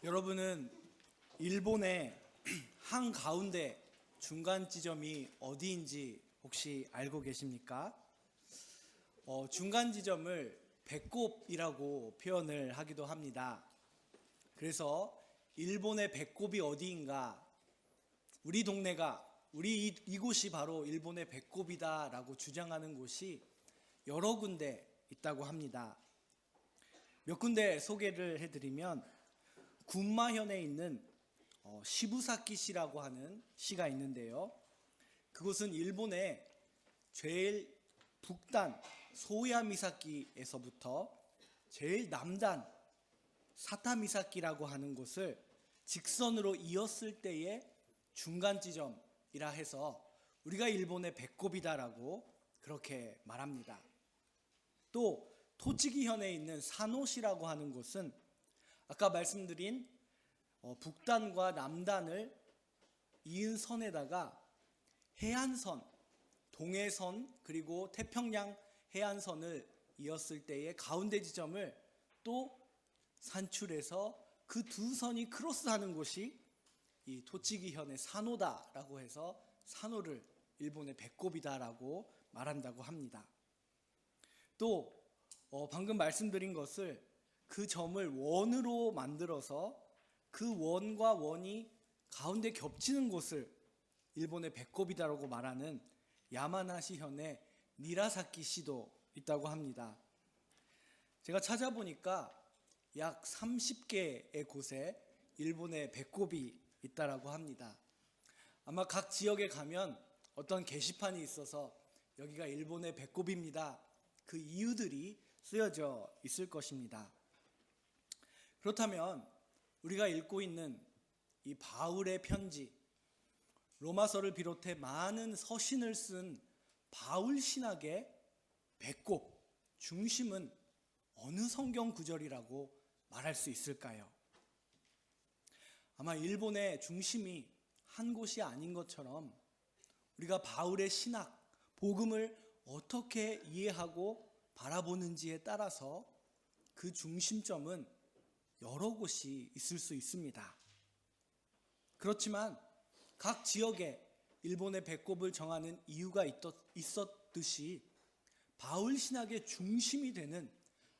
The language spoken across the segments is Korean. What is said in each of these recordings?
여러분은 일본의 한가운데 중간 지점이 어디인지 혹시 알고 계십니까? 중간 지점을 배꼽이라고 표현을 하기도 합니다. 그래서 일본의 배꼽이 어디인가? 우리 동네가 이곳이 바로 일본의 배꼽이다라고 주장하는 곳이 여러 군데 있다고 합니다. 몇 군데 소개를 해드리면 군마현에 있는 시부사키시라고 하는 시가 있는데요. 그곳은 일본의 제일 북단 소야미사키에서부터 제일 남단 사타미사키라고 하는 곳을 직선으로 이었을 때의 중간 지점이라 해서 우리가 일본의 배꼽이다라고 그렇게 말합니다. 또 토치기현에 있는 사노시라고 하는 곳은 아까 말씀드린 북단과 남단을 이은 선에다가 해안선, 동해선 그리고 태평양 해안선을 이었을 때의 가운데 지점을 또 산출해서 그 두 선이 크로스하는 곳이 이 토치기현의 사노다라고 해서 사노를 일본의 배꼽이다라고 말한다고 합니다. 또 방금 말씀드린 것을 그 점을 원으로 만들어서 그 원과 원이 가운데 겹치는 곳을 일본의 배꼽이다라고 말하는 야마나시현의 니라사키시도 있다고 합니다. 제가 찾아보니까 약 30개의 곳에 일본의 배꼽이 있다라고 합니다. 아마 각 지역에 가면 어떤 게시판이 있어서 여기가 일본의 배꼽입니다. 그 이유들이 쓰여져 있을 것입니다. 그렇다면 우리가 읽고 있는 이 바울의 편지, 로마서를 비롯해 많은 서신을 쓴 바울 신학의 배꼽, 중심은 어느 성경 구절이라고 말할 수 있을까요? 아마 일본의 중심이 한 곳이 아닌 것처럼 우리가 바울의 신학, 복음을 어떻게 이해하고 바라보는지에 따라서 그 중심점은 여러 곳이 있을 수 있습니다. 그렇지만 각 지역에 일본의 배꼽을 정하는 이유가 있었듯이 바울 신학의 중심이 되는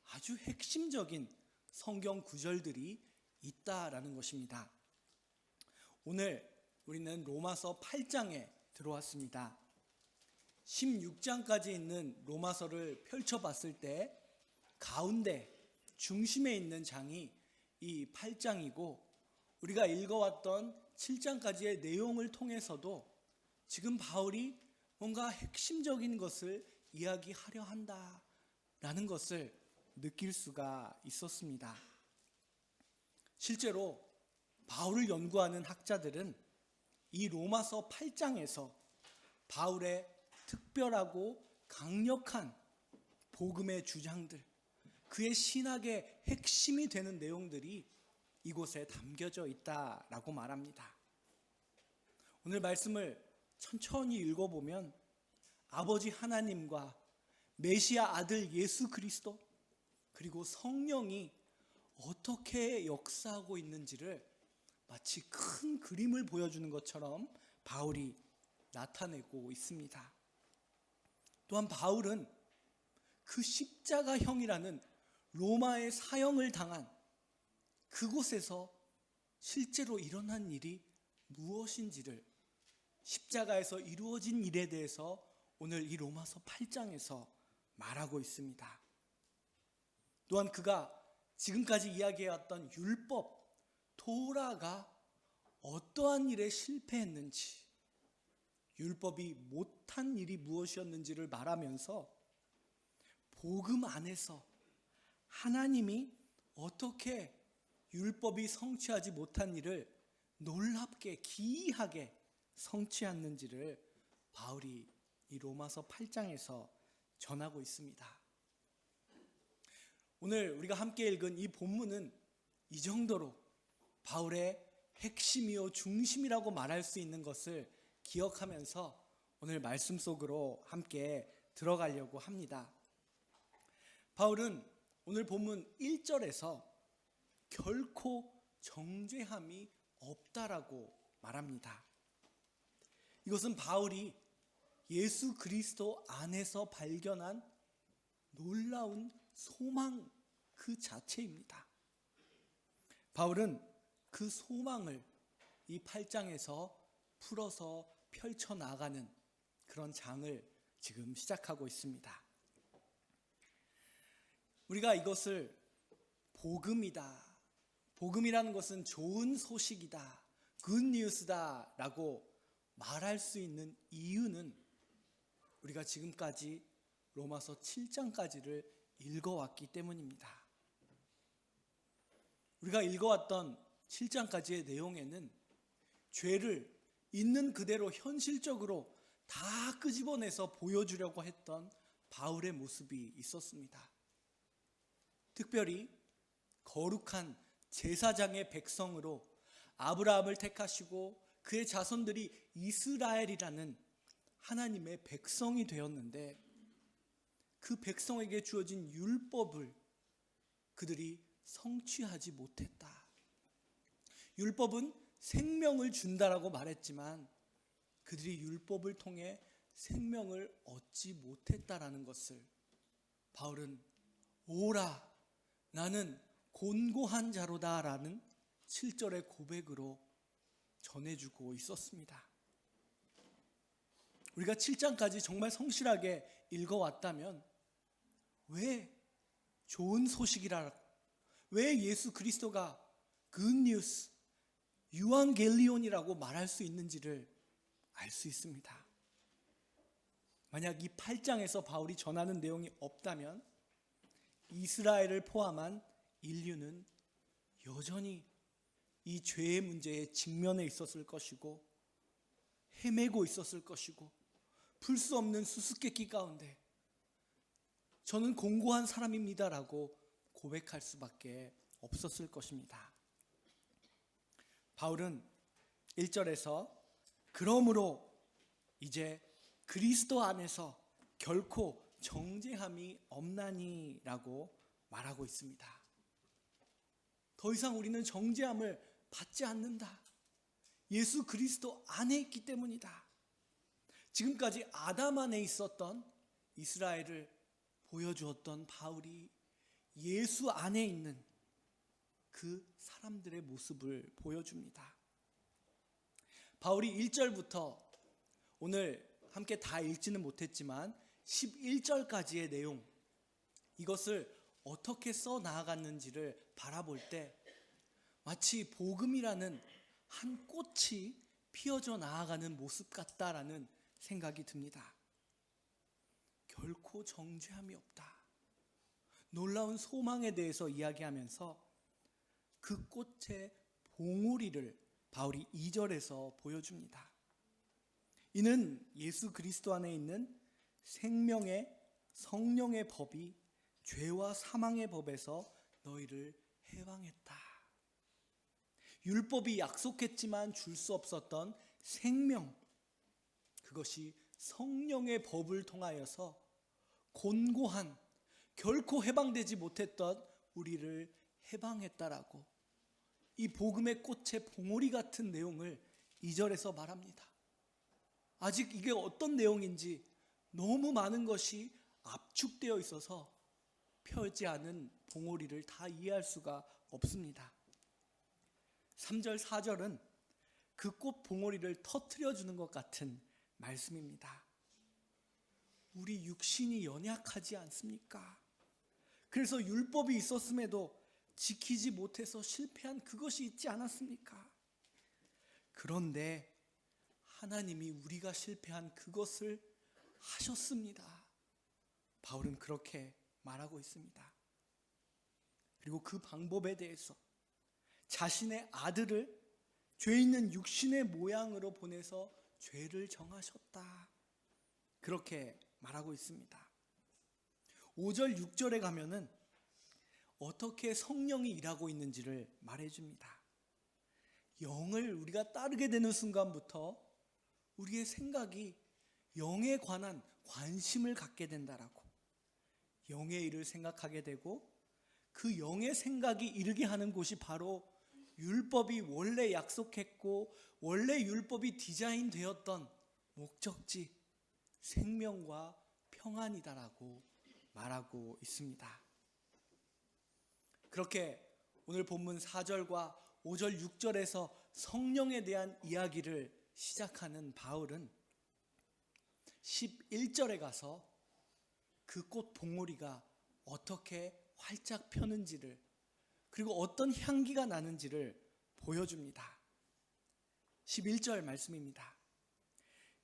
아주 핵심적인 성경 구절들이 있다라는 것입니다. 오늘 우리는 로마서 8장에 들어왔습니다. 16장까지 있는 로마서를 펼쳐봤을 때 가운데 중심에 있는 장이 이 8장이고 우리가 읽어왔던 7장까지의 내용을 통해서도 지금 바울이 뭔가 핵심적인 것을 이야기하려 한다라는 것을 느낄 수가 있었습니다. 실제로 바울을 연구하는 학자들은 이 로마서 8장에서 바울의 특별하고 강력한 복음의 주장들, 그의 신학의 핵심이 되는 내용들이 이곳에 담겨져 있다라고 말합니다. 오늘 말씀을 천천히 읽어보면 아버지 하나님과 메시아 아들 예수 그리스도 그리고 성령이 어떻게 역사하고 있는지를 마치 큰 그림을 보여주는 것처럼 바울이 나타내고 있습니다. 또한 바울은 그 십자가형이라는 로마의 사형을 당한 그곳에서 실제로 일어난 일이 무엇인지를 십자가에서 이루어진 일에 대해서 오늘 이 로마서 8장에서 말하고 있습니다. 또한 그가 지금까지 이야기해왔던 율법, 토라가 어떠한 일에 실패했는지, 율법이 못한 일이 무엇이었는지를 말하면서 복음 안에서 하나님이 어떻게 율법이 성취하지 못한 일을 놀랍게 기이하게 성취했는지를 바울이 이 로마서 8장에서 전하고 있습니다. 오늘 우리가 함께 읽은 이 본문은 이 정도로 바울의 핵심이요 중심이라고 말할 수 있는 것을 기억하면서 오늘 말씀 속으로 함께 들어가려고 합니다. 바울은 오늘 본문 1절에서 결코 정죄함이 없다라고 말합니다. 이것은 바울이 예수 그리스도 안에서 발견한 놀라운 소망 그 자체입니다. 바울은 그 소망을 이 8장에서 풀어서 펼쳐나가는 그런 장을 지금 시작하고 있습니다. 우리가 이것을 복음이다, 복음이라는 것은 좋은 소식이다, 굿뉴스다 라고 말할 수 있는 이유는 우리가 지금까지 로마서 7장까지를 읽어왔기 때문입니다. 우리가 읽어왔던 7장까지의 내용에는 죄를 있는 그대로 현실적으로 다 끄집어내서 보여주려고 했던 바울의 모습이 있었습니다. 특별히 거룩한 제사장의 백성으로 아브라함을 택하시고 그의 자손들이 이스라엘이라는 하나님의 백성이 되었는데, 그 백성에게 주어진 율법을 그들이 성취하지 못했다. 율법은 생명을 준다라고 말했지만 그들이 율법을 통해 생명을 얻지 못했다라는 것을 바울은 오라 나는 곤고한 자로다라는 7절의 고백으로 전해주고 있었습니다. 우리가 7장까지 정말 성실하게 읽어왔다면 왜 좋은 소식이라, 왜 예수 그리스도가 굿뉴스, 유앙겔리온이라고 말할 수 있는지를 알 수 있습니다. 만약 이 8장에서 바울이 전하는 내용이 없다면 이스라엘을 포함한 인류는 여전히 이 죄의 문제에 직면해 있었을 것이고 헤매고 있었을 것이고 풀 수 없는 수수께끼 가운데 저는 공고한 사람입니다라고 고백할 수밖에 없었을 것입니다. 바울은 1절에서 그러므로 이제 그리스도 안에서 결코 정죄함이 없나니 라고 말하고 있습니다. 더 이상 우리는 정죄함을 받지 않는다. 예수 그리스도 안에 있기 때문이다. 지금까지 아담 안에 있었던 이스라엘을 보여주었던 바울이 예수 안에 있는 그 사람들의 모습을 보여줍니다. 바울이 1절부터 오늘 함께 다 읽지는 못했지만 11절까지의 내용, 이것을 어떻게 써 나아갔는지를 바라볼 때 마치 복음이라는 한 꽃이 피어져 나아가는 모습 같다라는 생각이 듭니다. 결코 정죄함이 없다. 놀라운 소망에 대해서 이야기하면서 그 꽃의 봉우리를 바울이 2절에서 보여줍니다. 이는 예수 그리스도 안에 있는 생명의 성령의 법이 죄와 사망의 법에서 너희를 해방했다. 율법이 약속했지만 줄 수 없었던 생명, 그것이 성령의 법을 통하여서 곤고한, 결코 해방되지 못했던 우리를 해방했다라고 이 복음의 꽃의 봉오리 같은 내용을 2절에서 말합니다. 아직 이게 어떤 내용인지 너무 많은 것이 압축되어 있어서 펴지 않은 봉오리를 다 이해할 수가 없습니다. 3절, 4절은 그 꽃 봉오리를 터뜨려 주는 것 같은 말씀입니다. 우리 육신이 연약하지 않습니까? 그래서 율법이 있었음에도 지키지 못해서 실패한 그것이 있지 않았습니까? 그런데 하나님이 우리가 실패한 그것을 하셨습니다. 바울은 그렇게 말하고 있습니다. 그리고 그 방법에 대해서 자신의 아들을 죄 있는 육신의 모양으로 보내서 죄를 정하셨다. 그렇게 말하고 있습니다. 5절, 6절에 가면은 어떻게 성령이 일하고 있는지를 말해줍니다. 영을 우리가 따르게 되는 순간부터 우리의 생각이 영에 관한 관심을 갖게 된다라고, 영의 일을 생각하게 되고 그 영의 생각이 이르게 하는 곳이 바로 율법이 원래 약속했고 원래 율법이 디자인되었던 목적지, 생명과 평안이다라고 말하고 있습니다. 그렇게 오늘 본문 4절과 5절, 6절에서 성령에 대한 이야기를 시작하는 바울은 11절에 가서 그 꽃 봉오리가 어떻게 활짝 펴는지를, 그리고 어떤 향기가 나는지를 보여줍니다. 11절 말씀입니다.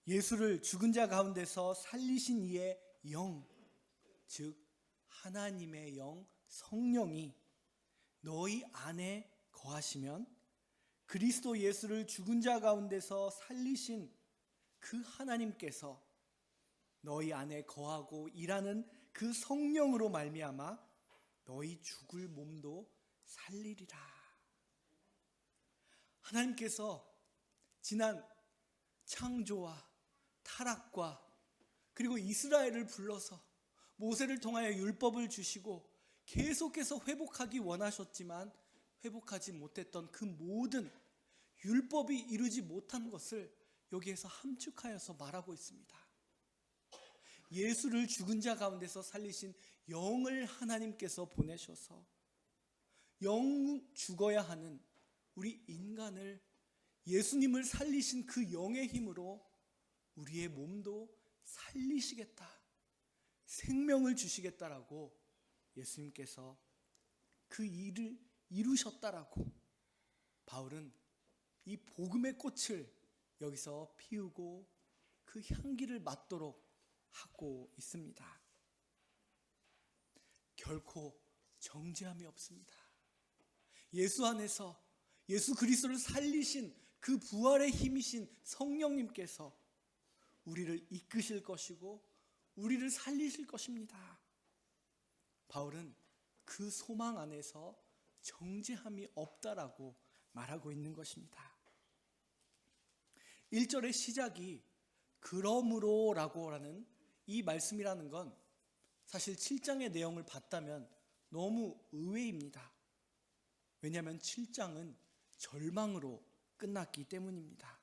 예수를 죽은 자 가운데서 살리신 이의 영, 즉 하나님의 영 성령이 너희 안에 거하시면 그리스도 예수를 죽은 자 가운데서 살리신 그 하나님께서 너희 안에 거하고 일하는 그 성령으로 말미암아 너희 죽을 몸도 살리리라. 하나님께서 지난 창조와 타락과 그리고 이스라엘을 불러서 모세를 통하여 율법을 주시고 계속해서 회복하기 원하셨지만 회복하지 못했던 그 모든 율법이 이루지 못한 것을 여기에서 함축하여서 말하고 있습니다. 예수를 죽은 자 가운데서 살리신 영을 하나님께서 보내셔서 영 죽어야 하는 우리 인간을 예수님을 살리신 그 영의 힘으로 우리의 몸도 살리시겠다, 생명을 주시겠다라고 예수님께서 그 일을 이루셨다라고 바울은 이 복음의 꽃을 여기서 피우고 그 향기를 맡도록 하고 있습니다. 결코 정죄함이 없습니다. 예수 안에서 예수 그리스도를 살리신 그 부활의 힘이신 성령님께서 우리를 이끄실 것이고 우리를 살리실 것입니다. 바울은 그 소망 안에서 정죄함이 없다라고 말하고 있는 것입니다. 1절의 시작이 그러므로라고 하는 이 말씀이라는 건 사실 7장의 내용을 봤다면 너무 의외입니다. 왜냐하면 7장은 절망으로 끝났기 때문입니다.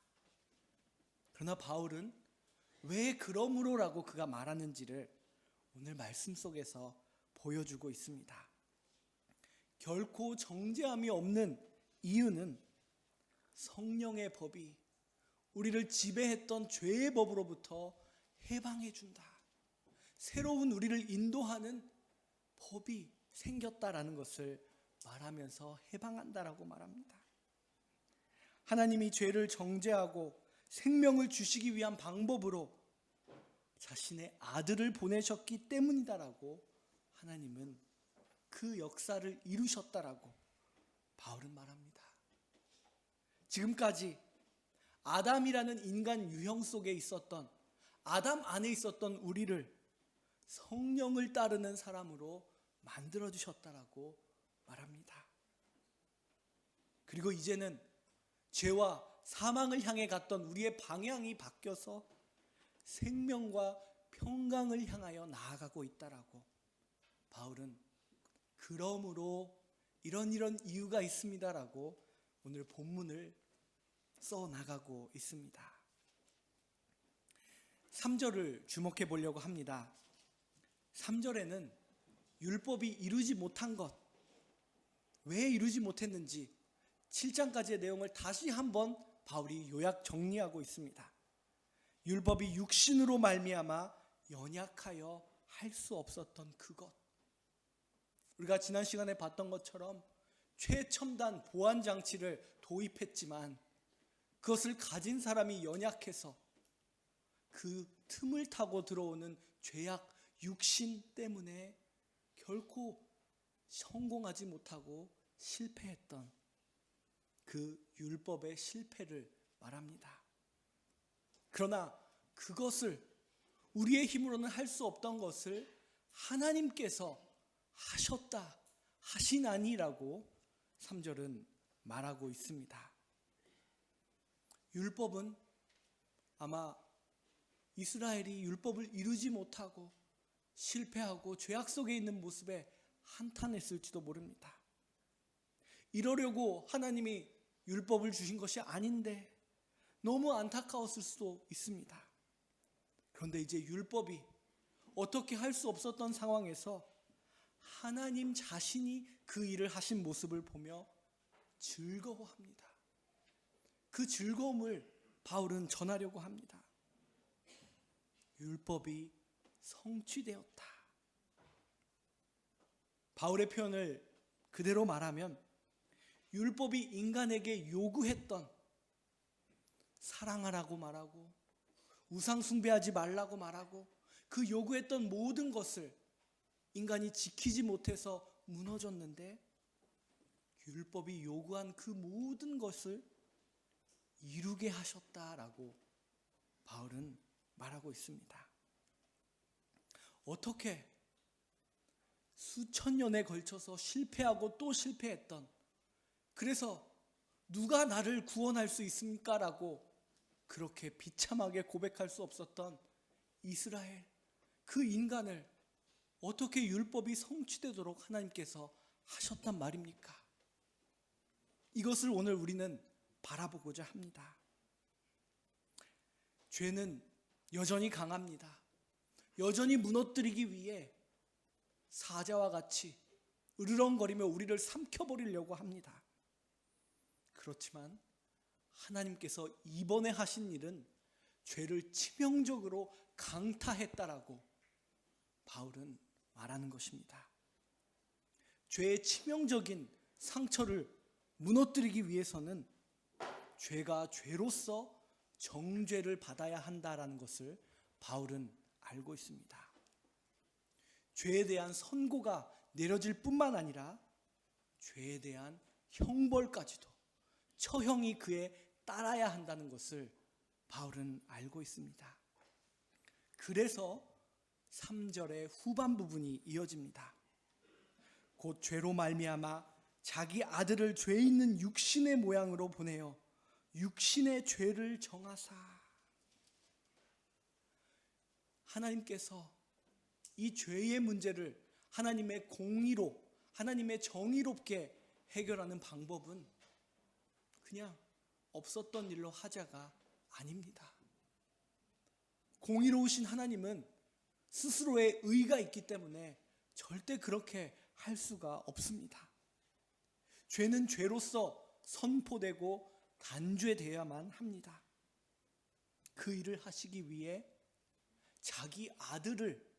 그러나 바울은 왜 그러므로라고 그가 말하는지를 오늘 말씀 속에서 보여주고 있습니다. 결코 정죄함이 없는 이유는 성령의 법이 우리를 지배했던 죄의 법으로부터 해방해 준다, 새로운 우리를 인도하는 법이 생겼다라는 것을 말하면서 해방한다라고 말합니다. 하나님이 죄를 정죄하고 생명을 주시기 위한 방법으로 자신의 아들을 보내셨기 때문이다라고 하나님은 그 역사를 이루셨다라고 바울은 말합니다. 지금까지 아담이라는 인간 유형 속에 있었던, 아담 안에 있었던 우리를 성령을 따르는 사람으로 만들어주셨다라고 말합니다. 그리고 이제는 죄와 사망을 향해 갔던 우리의 방향이 바뀌어서 생명과 평강을 향하여 나아가고 있다라고 바울은 그러므로 이런 이유가 있습니다라고 오늘 본문을 써 나가고 있습니다. 3절을 주목해 보려고 합니다. 3절에는 율법이 이루지 못한 것, 왜 이루지 못했는지 7장까지의 내용을 다시 한번 바울이 요약 정리하고 있습니다. 율법이 육신으로 말미암아 연약하여 할 수 없었던 그것, 우리가 지난 시간에 봤던 것처럼 최첨단 보안 장치를 도입했지만 그것을 가진 사람이 연약해서 그 틈을 타고 들어오는 죄악 육신 때문에 결코 성공하지 못하고 실패했던 그 율법의 실패를 말합니다. 그러나 그것을 우리의 힘으로는 할 수 없던 것을 하나님께서 하셨다, 하시나니라고 3절은 말하고 있습니다. 율법은 아마 이스라엘이 율법을 이루지 못하고 실패하고 죄악 속에 있는 모습에 한탄했을지도 모릅니다. 이러려고 하나님이 율법을 주신 것이 아닌데 너무 안타까웠을 수도 있습니다. 그런데 이제 율법이 어떻게 할 수 없었던 상황에서 하나님 자신이 그 일을 하신 모습을 보며 즐거워합니다. 그 즐거움을 바울은 전하려고 합니다. 율법이 성취되었다. 바울의 표현을 그대로 말하면 율법이 인간에게 요구했던 사랑하라고 말하고 우상 숭배하지 말라고 말하고 그 요구했던 모든 것을 인간이 지키지 못해서 무너졌는데 율법이 요구한 그 모든 것을 이루게 하셨다라고 바울은 말하고 있습니다. 어떻게 수천 년에 걸쳐서 실패하고 또 실패했던, 그래서 누가 나를 구원할 수 있습니까? 라고 그렇게 비참하게 고백할 수 없었던 이스라엘, 그 인간을 어떻게 율법이 성취되도록 하나님께서 하셨단 말입니까? 이것을 오늘 우리는 바라보고자 합니다. 죄는 여전히 강합니다. 여전히 무너뜨리기 위해 사자와 같이 으르렁거리며 우리를 삼켜버리려고 합니다. 그렇지만 하나님께서 이번에 하신 일은 죄를 치명적으로 강타했다라고 바울은 말하는 것입니다. 죄의 치명적인 상처를 무너뜨리기 위해서는 죄가 죄로서 정죄를 받아야 한다라는 것을 바울은 알고 있습니다. 죄에 대한 선고가 내려질 뿐만 아니라 죄에 대한 형벌까지도, 처형이 그에 따라야 한다는 것을 바울은 알고 있습니다. 그래서 3절의 후반 부분이 이어집니다. 곧 죄로 말미암아 자기 아들을 죄 있는 육신의 모양으로 보내어 육신의 죄를 정하사. 하나님께서 이 죄의 문제를 하나님의 공의로, 하나님의 정의롭게 해결하는 방법은 그냥 없었던 일로 하자가 아닙니다. 공의로우신 하나님은 스스로의 의가 있기 때문에 절대 그렇게 할 수가 없습니다. 죄는 죄로서 선포되고 단죄되어야만 합니다. 그 일을 하시기 위해 자기 아들을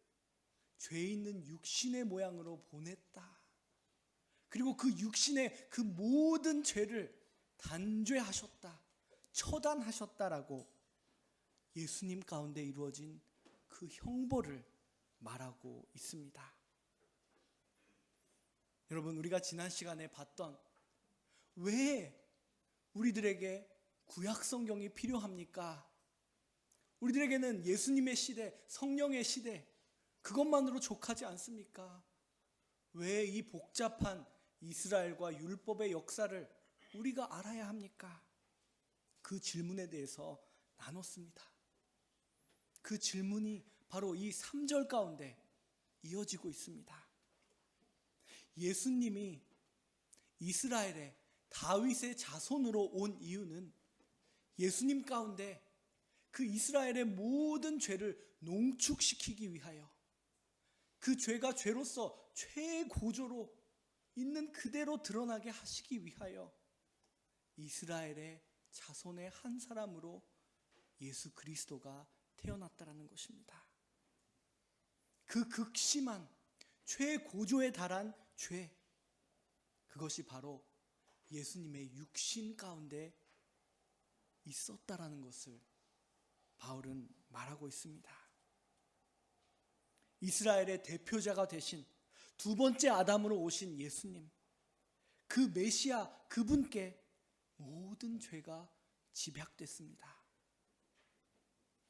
죄 있는 육신의 모양으로 보냈다. 그리고 그 육신의 그 모든 죄를 단죄하셨다, 처단하셨다라고 예수님 가운데 이루어진 그 형벌을 말하고 있습니다. 여러분, 우리가 지난 시간에 봤던 왜 우리들에게 구약 성경이 필요합니까? 우리들에게는 예수님의 시대, 성령의 시대, 그것만으로 족하지 않습니까? 왜 이 복잡한 이스라엘과 율법의 역사를 우리가 알아야 합니까? 그 질문에 대해서 나눴습니다. 그 질문이 바로 이 3절 가운데 이어지고 있습니다. 예수님이 이스라엘의 다윗의 자손으로 온 이유는 예수님 가운데 그 이스라엘의 모든 죄를 농축시키기 위하여, 그 죄가 죄로서 최고조로 있는 그대로 드러나게 하시기 위하여 이스라엘의 자손의 한 사람으로 예수 그리스도가 태어났다라는 것입니다. 그 극심한 최고조에 달한 죄, 그것이 바로 예수님의 육신 가운데 있었다라는 것을 바울은 말하고 있습니다. 이스라엘의 대표자가 되신 두 번째 아담으로 오신 예수님, 그 메시아, 그분께 모든 죄가 집약됐습니다.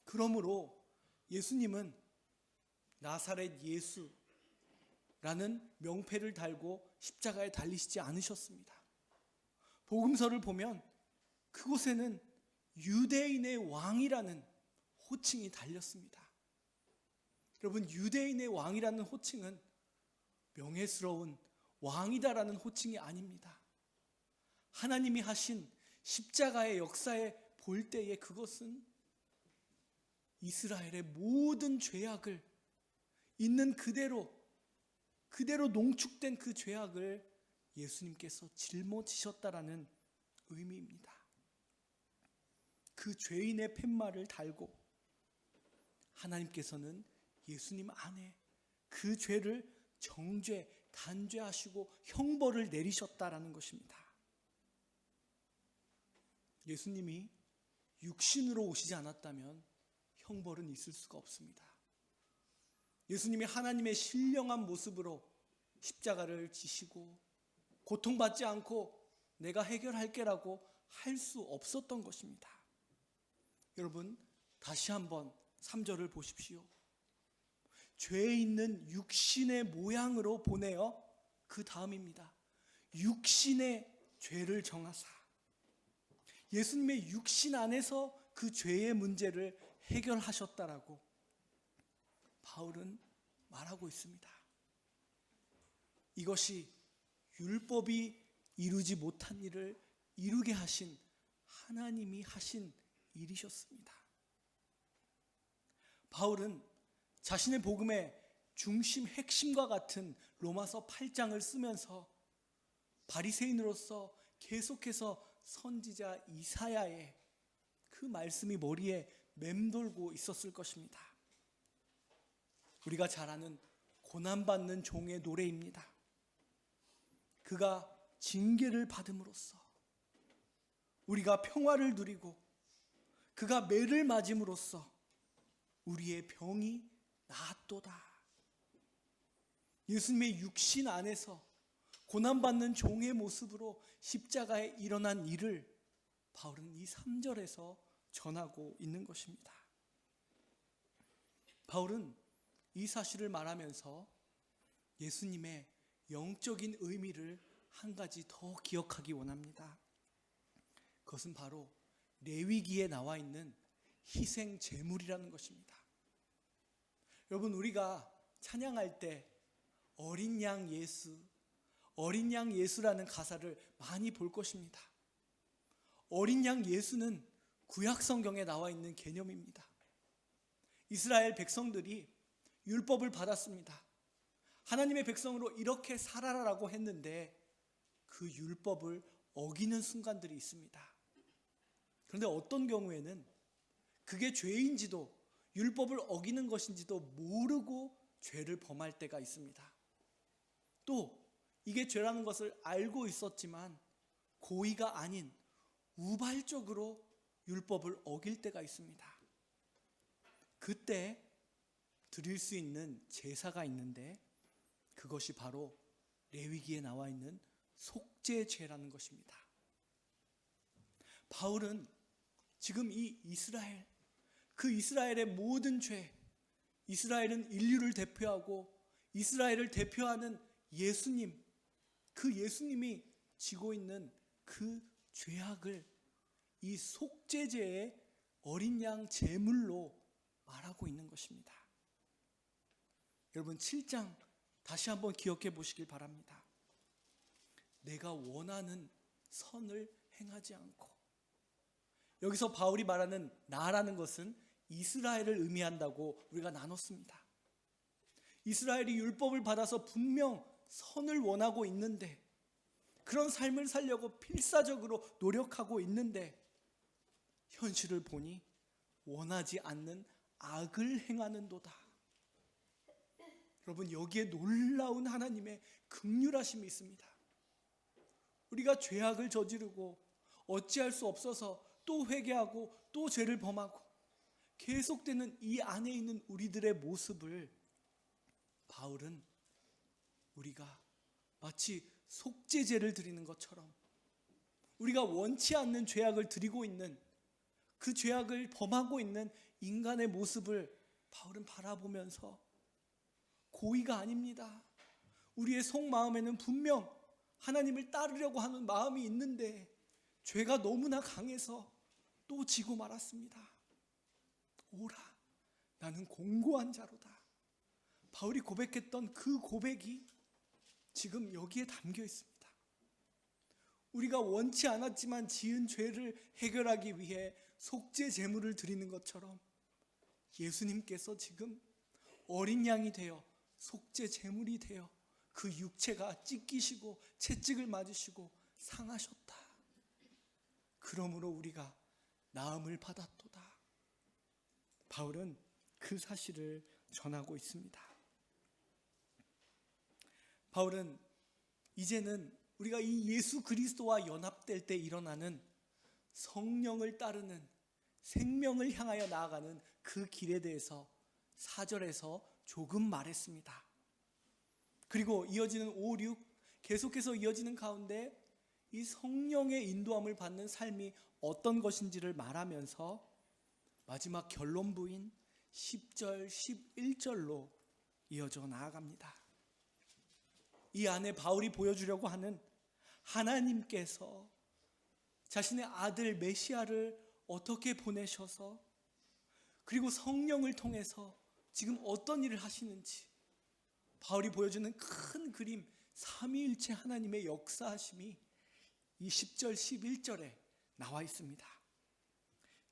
그러므로 예수님은 나사렛 예수라는 명패를 달고 십자가에 달리시지 않으셨습니다. 복음서를 보면 그곳에는 유대인의 왕이라는 호칭이 달렸습니다. 여러분, 유대인의 왕이라는 호칭은 명예스러운 왕이다라는 호칭이 아닙니다. 하나님이 하신 십자가의 역사에 볼 때에 그것은 이스라엘의 모든 죄악을 있는 그대로 농축된 그 죄악을 예수님께서 짊어지셨다라는 의미입니다. 그 죄인의 팻말을 달고 하나님께서는 예수님 안에 그 죄를 정죄, 단죄하시고 형벌을 내리셨다라는 것입니다. 예수님이 육신으로 오시지 않았다면 형벌은 있을 수가 없습니다. 예수님이 하나님의 신령한 모습으로 십자가를 지시고 고통받지 않고 내가 해결할게라고 할 수 없었던 것입니다. 여러분, 다시 한번 3절을 보십시오. 죄 있는 육신의 모양으로 보내어, 그 다음입니다. 육신의 죄를 정하사. 예수님의 육신 안에서 그 죄의 문제를 해결하셨다라고 바울은 말하고 있습니다. 이것이 율법이 이루지 못한 일을 이루게 하신 하나님이 하신 일이셨습니다. 바울은 자신의 복음의 중심, 핵심과 같은 로마서 8장을 쓰면서 바리새인으로서 계속해서 선지자 이사야의 그 말씀이 머리에 맴돌고 있었을 것입니다. 우리가 잘 아는 고난받는 종의 노래입니다. 그가 징계를 받음으로써 우리가 평화를 누리고 그가 매를 맞음으로써 우리의 병이 나았도다. 예수님의 육신 안에서 고난받는 종의 모습으로 십자가에 일어난 일을 바울은 이 3절에서 전하고 있는 것입니다. 바울은 이 사실을 말하면서 예수님의 영적인 의미를 한 가지 더 기억하기 원합니다. 그것은 바로 레위기에 나와 있는 희생 제물이라는 것입니다. 여러분, 우리가 찬양할 때 어린 양 예수, 어린 양 예수라는 가사를 많이 볼 것입니다. 어린 양 예수는 구약 성경에 나와 있는 개념입니다. 이스라엘 백성들이 율법을 받았습니다. 하나님의 백성으로 이렇게 살아라라고 했는데 그 율법을 어기는 순간들이 있습니다. 그런데 어떤 경우에는 그게 죄인지도 율법을 어기는 것인지도 모르고 죄를 범할 때가 있습니다. 또 이게 죄라는 것을 알고 있었지만 고의가 아닌 우발적으로 율법을 어길 때가 있습니다. 그때 드릴 수 있는 제사가 있는데 그것이 바로 레위기에 나와 있는 속죄제라는 것입니다. 바울은 지금 이 이스라엘, 그 이스라엘의 모든 죄, 이스라엘은 인류를 대표하고 이스라엘을 대표하는 예수님, 그 예수님이 지고 있는 그 죄악을 이 속죄제의 어린 양 제물로 말하고 있는 것입니다. 여러분, 7장 다시 한번 기억해 보시길 바랍니다. 내가 원하는 선을 행하지 않고, 여기서 바울이 말하는 나라는 것은 이스라엘을 의미한다고 우리가 나눴습니다. 이스라엘이 율법을 받아서 분명 선을 원하고 있는데, 그런 삶을 살려고 필사적으로 노력하고 있는데 현실을 보니 원하지 않는 악을 행하는도다. 여러분, 여기에 놀라운 하나님의 긍휼하심이 있습니다. 우리가 죄악을 저지르고 어찌할 수 없어서 또 회개하고 또 죄를 범하고 계속되는 이 안에 있는 우리들의 모습을 바울은 우리가 마치 속죄제를 드리는 것처럼 우리가 원치 않는 죄악을 드리고 있는, 그 죄악을 범하고 있는 인간의 모습을 바울은 바라보면서 고의가 아닙니다. 우리의 속마음에는 분명 하나님을 따르려고 하는 마음이 있는데 죄가 너무나 강해서 또 지고 말았습니다. 오라, 나는 공고한 자로다. 바울이 고백했던 그 고백이 지금 여기에 담겨 있습니다. 우리가 원치 않았지만 지은 죄를 해결하기 위해 속죄 제물을 드리는 것처럼 예수님께서 지금 어린 양이 되어 속죄 제물이 되어 그 육체가 찢기시고 채찍을 맞으시고 상하셨다. 그러므로 우리가 나음을 받았도다. 바울은 그 사실을 전하고 있습니다. 바울은 이제는 우리가 이 예수 그리스도와 연합될 때 일어나는 성령을 따르는 생명을 향하여 나아가는 그 길에 대해서 4절에서 조금 말했습니다. 그리고 이어지는 5, 6 계속해서 이어지는 가운데 이 성령의 인도함을 받는 삶이 어떤 것인지를 말하면서 마지막 결론부인 10절, 11절로 이어져 나아갑니다. 이 안에 바울이 보여주려고 하는 하나님께서 자신의 아들 메시아를 어떻게 보내셔서 그리고 성령을 통해서 지금 어떤 일을 하시는지 바울이 보여주는 큰 그림, 삼위일체 하나님의 역사하심이 이 10절, 11절에 나와 있습니다.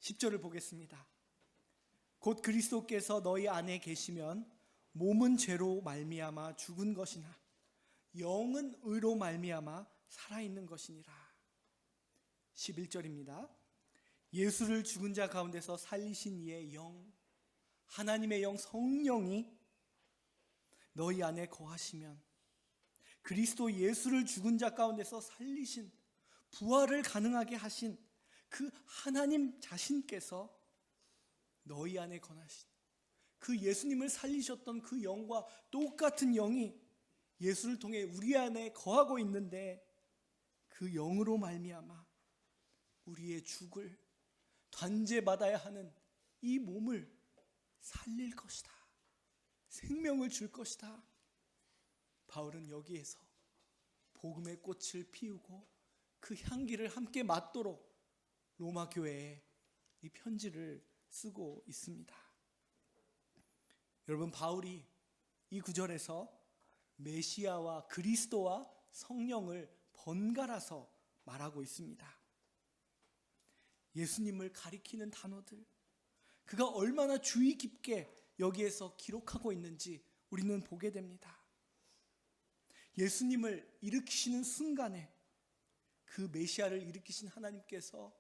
10절을 보겠습니다. 곧 그리스도께서 너희 안에 계시면 몸은 죄로 말미암아 죽은 것이나 영은 의로 말미암아 살아있는 것이니라. 11절입니다. 예수를 죽은 자 가운데서 살리신 이의 영, 하나님의 영 성령이 너희 안에 거하시면 그리스도 예수를 죽은 자 가운데서 살리신 부활을 가능하게 하신 그 하나님 자신께서 너희 안에 거하신 그 예수님을 살리셨던 그 영과 똑같은 영이 예수를 통해 우리 안에 거하고 있는데 그 영으로 말미암아 우리의 죽을 단죄받아야 하는 이 몸을 살릴 것이다. 생명을 줄 것이다. 바울은 여기에서 복음의 꽃을 피우고 그 향기를 함께 맡도록 로마 교회에 이 편지를 쓰고 있습니다. 여러분, 바울이 이 구절에서 메시아와 그리스도와 성령을 번갈아서 말하고 있습니다. 예수님을 가리키는 단어들, 그가 얼마나 주의 깊게 여기에서 기록하고 있는지 우리는 보게 됩니다. 예수님을 일으키시는 순간에 그 메시아를 일으키신 하나님께서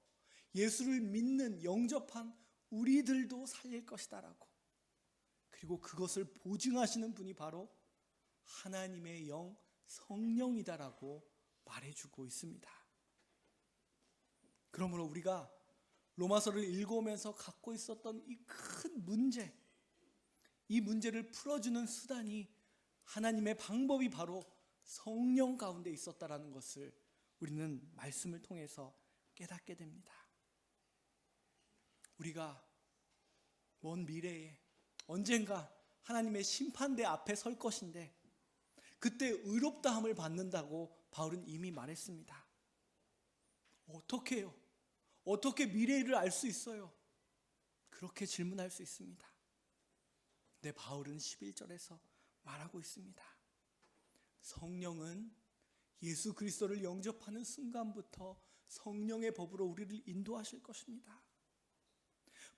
예수를 믿는 영접한 우리들도 살릴 것이다라고, 그리고 그것을 보증하시는 분이 바로 하나님의 영 성령이다라고 말해주고 있습니다. 그러므로 우리가 로마서를 읽어오면서 갖고 있었던 이 큰 문제, 이 문제를 풀어주는 수단이 하나님의 방법이 바로 성령 가운데 있었다라는 것을 우리는 말씀을 통해서 깨닫게 됩니다. 우리가 먼 미래에 언젠가 하나님의 심판대 앞에 설 것인데 그때 의롭다함을 받는다고 바울은 이미 말했습니다. 어떻게 해요? 어떻게 미래를 알 수 있어요? 그렇게 질문할 수 있습니다. 근데 바울은 11절에서 말하고 있습니다. 성령은 예수 그리스도를 영접하는 순간부터 성령의 법으로 우리를 인도하실 것입니다.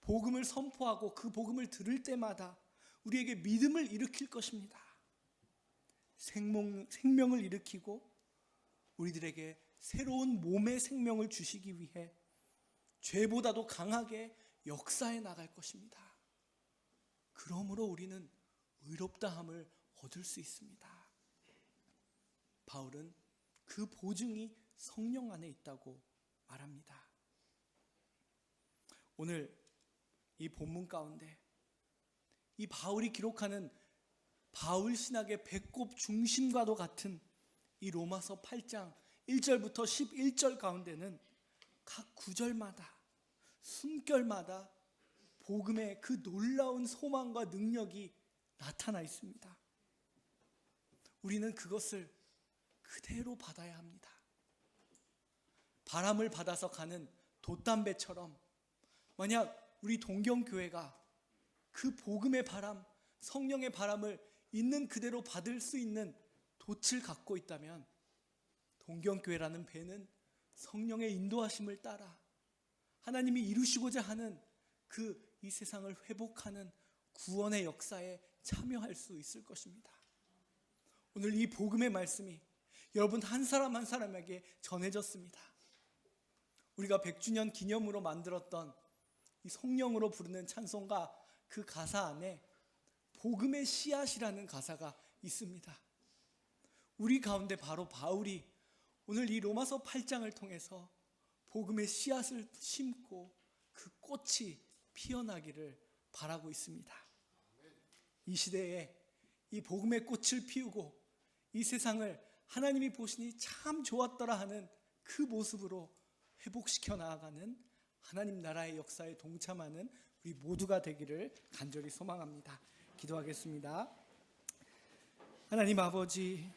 복음을 선포하고 그 복음을 들을 때마다 우리에게 믿음을 일으킬 것입니다. 생명을 일으키고 우리들에게 새로운 몸의 생명을 주시기 위해 죄보다도 강하게 역사해 나갈 것입니다. 그러므로 우리는 의롭다함을 얻을 수 있습니다. 바울은 그 보증이 성령 안에 있다고 말합니다. 오늘 이 본문 가운데 이 바울이 기록하는 바울 신학의 배꼽 중심과도 같은 이 로마서 8장 1절부터 11절 가운데는 각 구절마다 숨결마다 복음의 그 놀라운 소망과 능력이 나타나 있습니다. 우리는 그것을 그대로 받아야 합니다. 바람을 받아서 가는 돛담배처럼 만약 우리 동경교회가 그 복음의 바람, 성령의 바람을 있는 그대로 받을 수 있는 돛을 갖고 있다면 동경교회라는 배는 성령의 인도하심을 따라 하나님이 이루시고자 하는 이 세상을 회복하는 구원의 역사에 참여할 수 있을 것입니다. 오늘 이 복음의 말씀이 여러분 한 사람 한 사람에게 전해졌습니다. 우리가 100주년 기념으로 만들었던 이 성령으로 부르는 찬송가, 그 가사 안에 복음의 씨앗이라는 가사가 있습니다. 우리 가운데 바로 바울이 오늘 이 로마서 8장을 통해서 복음의 씨앗을 심고 그 꽃이 피어나기를 바라고 있습니다. 이 시대에 이 복음의 꽃을 피우고 이 세상을 하나님이 보시니 참 좋았더라 하는 그 모습으로 회복시켜 나아가는 하나님 나라의 역사에 동참하는 우리 모두가 되기를 간절히 소망합니다. 기도하겠습니다. 하나님 아버지,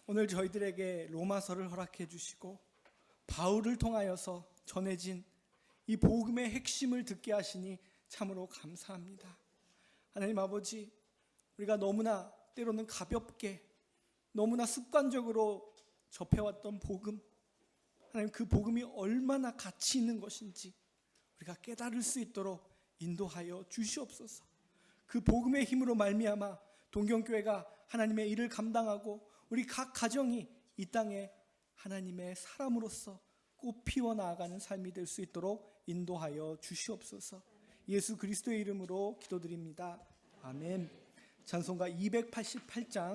오늘 저희들에게 로마서를 허락해 주시고 바울을 통하여서 전해진 이 복음의 핵심을 듣게 하시니 참으로 감사합니다. 하나님 아버지, 우리가 너무나 때로는 가볍게 너무나 습관적으로 접해왔던 복음, 하나님 그 복음이 얼마나 가치 있는 것인지 우리가 깨달을 수 있도록 인도하여 주시옵소서. 그 복음의 힘으로 말미암아 동경교회가 하나님의 일을 감당하고 우리 각 가정이 이 땅에 하나님의 사람으로서 꽃 피워 나아가는 삶이 될 수 있도록 인도하여 주시옵소서. 예수 그리스도의 이름으로 기도드립니다. 아멘. 찬송가 288장